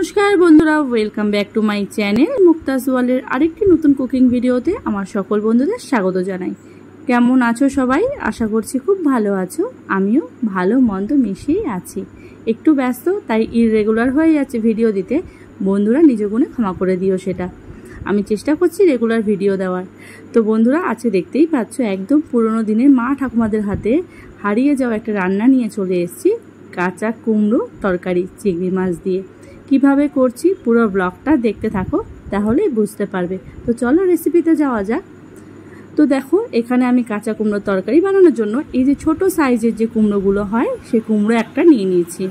নমস্কার বন্ধুরা, welcome back to my channel মুক্তাজ ওয়ালের আরেকটি নতুন কুকিং ভিডিওতে আমার সকল বন্ধুদের স্বাগত জানাই। কেমন আছো সবাই? আশা করছি খুব ভালো আছো। আমিও ভালো মন্দ মিশিয়েই আছি। একটু ব্যস্ত, তাই ইররেগুলার হয়ে যাচ্ছে ভিডিও দিতে। বন্ধুরা নিজ গুণে ক্ষমা করে দিও সেটা। আমি চেষ্টা করছি রেগুলার ভিডিও দেওয়ার। তো বন্ধুরা, আজকে দেখতেই পাচ্ছ একদম পুরনো দিনের মা ঠাকুমাদের হাতে হারিয়ে যাওয়া একটা রান্না নিয়ে চলে এসেছি। কাঁচা কুমড়ো তরকারি চিংড়ি মাছ দিয়ে। কিভাবে করছি পুরো ব্লগটা দেখতে থাকো, তাহলেই বুঝতে পারবে। তো চলো রেসিপিতে যাওয়া যাক। তো দেখো, এখানে আমি কাঁচা কুমড়ো তরকারি বানানোর জন্য এই যে ছোট সাইজের যে কুমড়োগুলো হয় সেই কুমড়ো একটা নিয়ে নিয়েছি।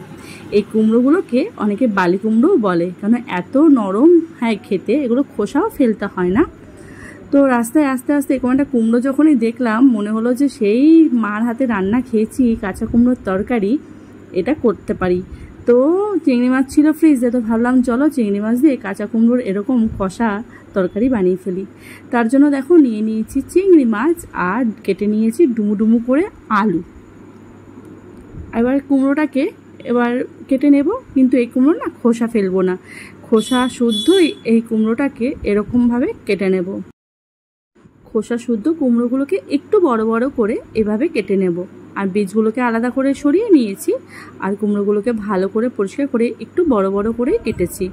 এই কুমড়োগুলোকে অনেকে বালি কুমড়োও বলে, কারণ এত নরম হয় খেতে, এগুলো খোসাও ফেলতে হয় না। তো রাস্তায় আস্তে আস্তে এরকম একটা কুমড়ো যখনই দেখলাম, মনে হলো যে সেই মার হাতে রান্না খেয়েছি কাঁচা কুমড়োর তরকারি, এটা করতে পারি। তো চিংড়ি মাছ ছিল ফ্রিজে, তো ভাবলাম চলো চিংড়ি মাছ দিয়ে কাঁচা কুমড়োর এরকম কষা তরকারি বানিয়ে ফেলি। তার জন্য দেখো নিয়ে নিয়েছি চিংড়ি মাছ আর কেটে নিয়েছি ডুমু ডুমু করে আলু। এবার কুমড়োটাকে কেটে নেব, কিন্তু এই কুমড়ো না খোসা ফেলবো না, খোসা শুদ্ধই এই কুমড়োটাকে এরকমভাবে কেটে নেব। খোসা শুদ্ধ কুমড়োগুলোকে একটু বড় বড় করে এভাবে কেটে নেব। আর বীজগুলোকে আলাদা করে সরিয়ে নিয়েছি, আর কুমড়োগুলোকে ভালো করে পরিষ্কার করে একটু বড় বড় করে কেটেছি।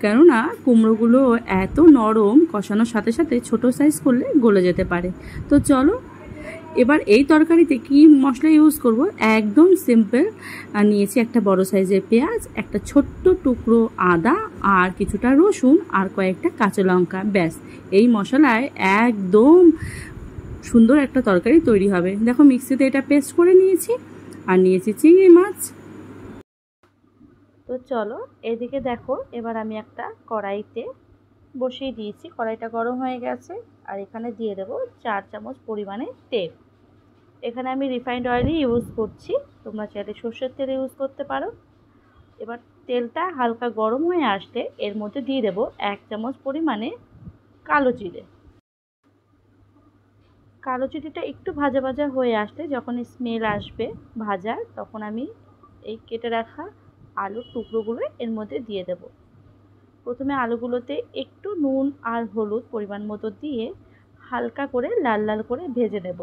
কেননা কুমড়োগুলো এত নরম, কষানোর সাথে সাথে ছোট সাইজ করলে গলে যেতে পারে। তো চলো এবার এই তরকারিতে কি মশলা ইউজ করব, একদম সিম্পল। নিয়েছি একটা বড় সাইজের পেঁয়াজ, একটা ছোট্ট টুকরো আদা, আর কিছুটা রসুন, আর কয়েকটা কাঁচা লঙ্কা। ব্যাস, এই মশলায় একদম সুন্দর একটা তরকারি তৈরি হবে। দেখো মিক্সিতে এটা পেস্ট করে নিয়েছি, আর নিয়েছি চিংড়ি মাছ। তো চলো এদিকে দেখো, এবার আমি একটা কড়াইতে বসিয়ে দিয়েছি। কড়াইটা গরম হয়ে গেছে, আর এখানে দিয়ে দেবো 4 চামচ পরিমাণে তেল। এখানে আমি রিফাইন্ড অয়েলই ইউজ করছি, তোমরা চাইলে সর্ষের তেল ইউজ করতে পারো। এবার তেলটা হালকা গরম হয়ে আসলে এর মধ্যে দিয়ে দেবো 1 চামচ পরিমাণে কালো জিরে। কালো জিরেটা একটু ভাজা ভাজা হয়ে আসলে, যখন স্মেল আসবে ভাজার, তখন আমি এই কেটে রাখা আলুর টুকরোগুলো এর মধ্যে দিয়ে দেব। প্রথমে আলুগুলোতে একটু নুন আর হলুদ পরিমাণ মতো দিয়ে হালকা করে লাল লাল করে ভেজে নেব।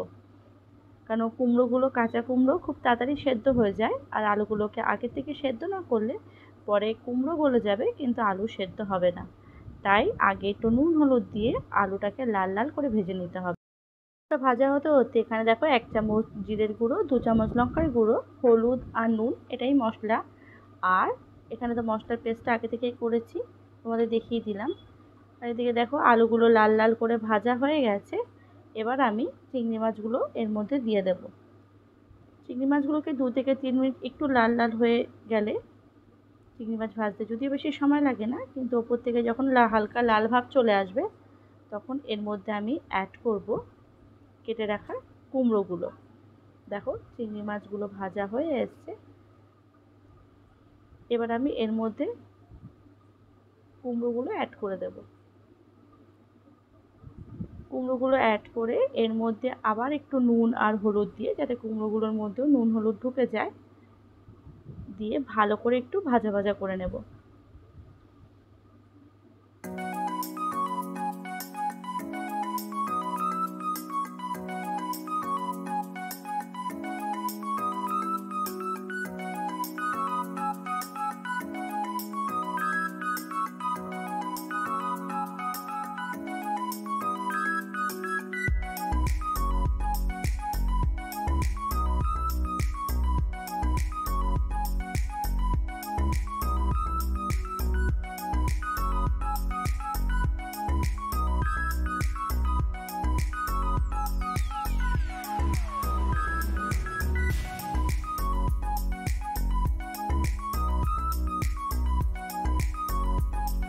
কারণ কুমড়োগুলো, কাঁচা কুমড়ো খুব তাড়াতাড়ি সেদ্ধ হয়ে যায়, আর আলুগুলোকে আগে থেকে সেদ্ধ না করলে পরে কুমড়ো গলে যাবে কিন্তু আলু সেদ্ধ হবে না। তাই আগে একটু নুন হলুদ দিয়ে আলুটাকে লাল লাল করে ভেজে নিতে হবে। ভাজা হতে হতে এখানে দেখো 1 চামচ জিরের গুঁড়ো, 2 চামচ লঙ্কার গুঁড়ো, হলুদ আর নুন, এটাই মশলা। আর এখানে তো মশলার পেস্টটা আগে থেকেই করেছি, তোমাদের দেখিয়ে দিলাম। আর এদিকে দেখো আলুগুলো লাল লাল করে ভাজা হয়ে গেছে। এবার আমি চিংড়ি মাছগুলো এর মধ্যে দিয়ে দেব। চিংড়ি মাছগুলোকে 2 থেকে 3 মিনিট একটু লাল লাল হয়ে গেলে, চিংড়ি মাছ ভাজতে যদিও বেশি সময় লাগে না, কিন্তু ওপর থেকে যখন হালকা লাল ভাব চলে আসবে, তখন এর মধ্যে আমি অ্যাড করব কেটে রাখা কুমড়োগুলো। দেখো চিংড়ি মাছগুলো ভাজা হয়ে এসছে। এবার আমি এর মধ্যে কুমড়োগুলো অ্যাড করে দেব। কুমড়োগুলো অ্যাড করে এর মধ্যে আবার একটু নুন আর হলুদ দিয়ে, যাতে কুমড়োগুলোর মধ্যেও নুন হলুদ ঢুকে যায়, দিয়ে ভালো করে একটু ভাজা ভাজা করে নেব।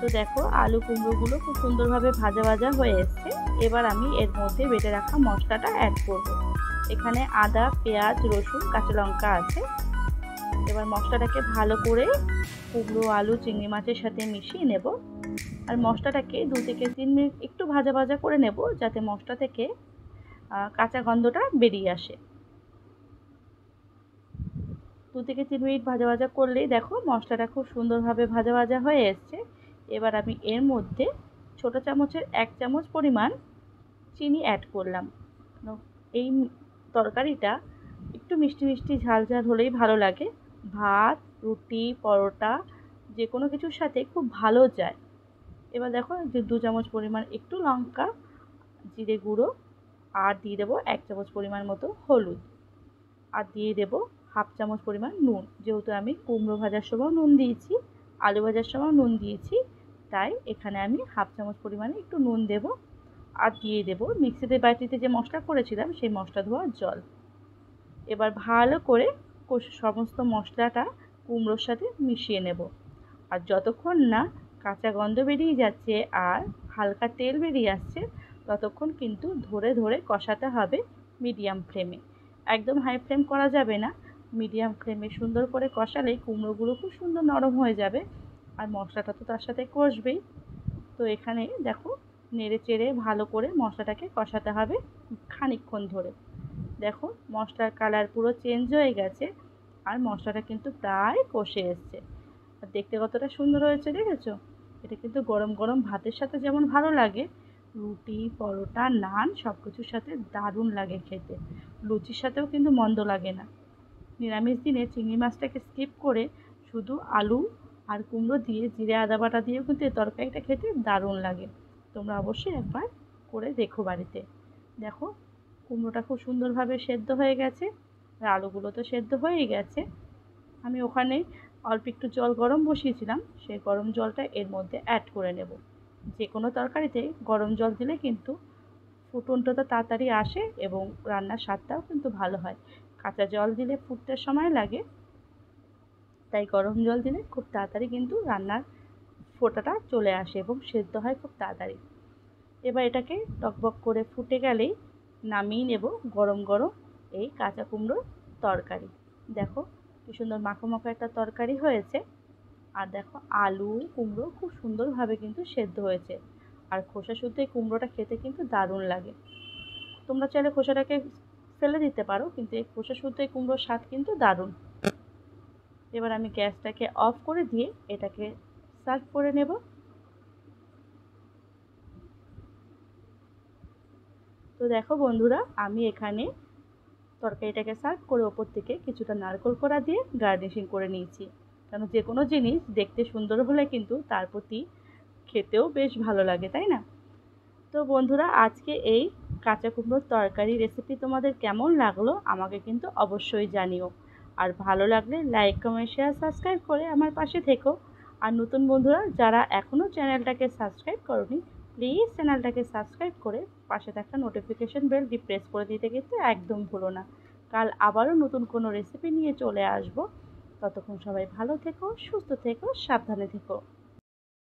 তো দেখো আলু কুমড়োগুলো খুব সুন্দরভাবে ভাজা ভাজা হয়ে এসছে। এবার আমি এর মধ্যে বেটে রাখা মশলাটা অ্যাড করব। এখানে আদা, পেঁয়াজ, রসুন, কাঁচা লঙ্কা আছে। এবার মশলাটাকে ভালো করে কুমড়ো, আলু, চিংড়ি মাছের সাথে মিশিয়ে নেব। আর মশলাটাকে 2 থেকে 3 মিনিট একটু ভাজা ভাজা করে নেব, যাতে মশলা থেকে কাঁচা গন্ধটা বেরিয়ে আসে। 2 থেকে 3 মিনিট ভাজা ভাজা করলেই দেখো মশলাটা খুব সুন্দরভাবে ভাজা ভাজা হয়ে এসছে। এবার আমি এর মধ্যে ছোটো চামচের 1 চামচ পরিমাণ চিনি অ্যাড করলাম। এই তরকারিটা একটু মিষ্টি মিষ্টি ঝাল ঝাল হলেই ভালো লাগে। ভাত, রুটি, পরোটা যে কোনো কিছুর সাথে খুব ভালো যায়। এবার দেখো যে 2 চামচ পরিমাণ একটু লঙ্কা, জিরে গুঁড়ো, আর দিয়ে দেবো 1 চামচ পরিমাণ মতো হলুদ, আর দিয়ে দেবো হাফ চামচ পরিমাণ নুন। যেহেতু আমি কুমড়ো ভাজার সময় নুন দিয়েছি, আলু ভাজার সময় নুন দিয়েছি, তাই এখানে আমি হাফ চামচ পরিমাণে একটু নুন দেব। আর দিয়ে দেবো মিক্সিতে বাটিতে যে মশলা করেছিলাম সেই মশলা ধোয়ার জল। এবার ভালো করে সমস্ত মশলাটা কুমড়োর সাথে মিশিয়ে নেব। আর যতক্ষণ না কাঁচা গন্ধ বেরিয়ে যাচ্ছে আর হালকা তেল বেরিয়ে আসছে ততক্ষণ কিন্তু ধরে ধরে কষাতে হবে মিডিয়াম ফ্লেমে। একদম হাই ফ্লেম করা যাবে না, মিডিয়াম ফ্লেমে সুন্দর করে কষালে কুমড়োগুলো খুব সুন্দর নরম হয়ে যাবে আর মশলাটা তো তার সাথে কষবেই। তো এখানে দেখো নেড়ে চেড়ে ভালো করে মশলাটাকে কষাতে হবে খানিকক্ষণ ধরে। দেখো মশলার কালার পুরো চেঞ্জ হয়ে গেছে আর মশলাটা কিন্তু প্রায় কষে এসছে। আর দেখতে কতটা সুন্দর হয়েছে দেখেছো? এটা কিন্তু গরম গরম ভাতের সাথে যেমন ভালো লাগে, রুটি, পরোটা, নান সব কিছুর সাথে দারুণ লাগে খেতে। লুচির সাথেও কিন্তু মন্দ লাগে না। নিরামিষ দিনে চিংড়ি মাছটাকে স্কিপ করে শুধু আলু আর কুমড়ো দিয়ে জিরে আদা বাটা দিয়েও কিন্তু এই তরকারিটা খেতে দারুণ লাগে। তোমরা অবশ্যই একবার করে দেখো বাড়িতে। দেখো কুমড়োটা খুব সুন্দরভাবে সেদ্ধ হয়ে গেছে আর আলুগুলো তো সেদ্ধ হয়েই গেছে। আমি ওখানে অল্প একটু জল গরম বসিয়েছিলাম, সেই গরম জলটা এর মধ্যে অ্যাড করে নেব। যে কোনো তরকারিতে গরম জল দিলে কিন্তু ফুটনটা তো তাড়াতাড়ি আসে এবং রান্নার স্বাদটাও কিন্তু ভালো হয়। কাঁচা জল দিলে ফুটতে সময় লাগে, তাই গরম জল দিলে খুব তাড়াতাড়ি কিন্তু রান্নার ফোটাটা চলে আসে এবং সেদ্ধ হয় খুব তাড়াতাড়ি। এবার এটাকে টকবক করে ফুটে গেলেই নামিয়ে নেব গরম গরম এই কাঁচা কুমড়োর তরকারি। দেখো কি সুন্দর মাখো মাখো একটা তরকারি হয়েছে। আর দেখো আলু কুমড়ো খুব সুন্দরভাবে কিন্তু সেদ্ধ হয়েছে আর খোসা শুদ্ধ এই কুমড়োটা খেতে কিন্তু দারুণ লাগে। তোমরা চাইলে খোসাটাকে ফেলে দিতে পারো, কিন্তু এই খোসা শুদ্ধ এই কুমড়োর স্বাদ কিন্তু দারুণ। এবার আমি গ্যাসটাকে অফ করে দিয়ে এটাকে সার্ভ করে নেব। তো দেখো বন্ধুরা, আমি এখানে তরকারিটাকে সার্ভ করে ওপর থেকে কিছুটা নারকেল কোড়া দিয়ে গার্নিশিং করে নিয়েছি। কারণ যে কোনো জিনিস দেখতে সুন্দর হলে কিন্তু তার প্রতি খেতেও বেশ ভালো লাগে, তাই না? তো বন্ধুরা, আজকে এই কাঁচা কুমড়োর তরকারি রেসিপি তোমাদের কেমন লাগলো আমাকে কিন্তু অবশ্যই জানিও। আর ভালো লাগলে লাইক, কমেন্ট, শেয়ার, সাবস্ক্রাইব করে আমার পাশে থেকো। আর নতুন বন্ধুরা যারা এখনও চ্যানেলটাকে সাবস্ক্রাইব করোনি, প্লিজ চ্যানেলটাকে সাবস্ক্রাইব করে পাশে থাকা নোটিফিকেশন বেলটি প্রেস করে দিতে কিন্তু একদম ভুলো না। কাল আবারও নতুন কোনো রেসিপি নিয়ে চলে আসবো। ততক্ষণ সবাই ভালো থেকো, সুস্থ থেকো, সাবধানে থেকো।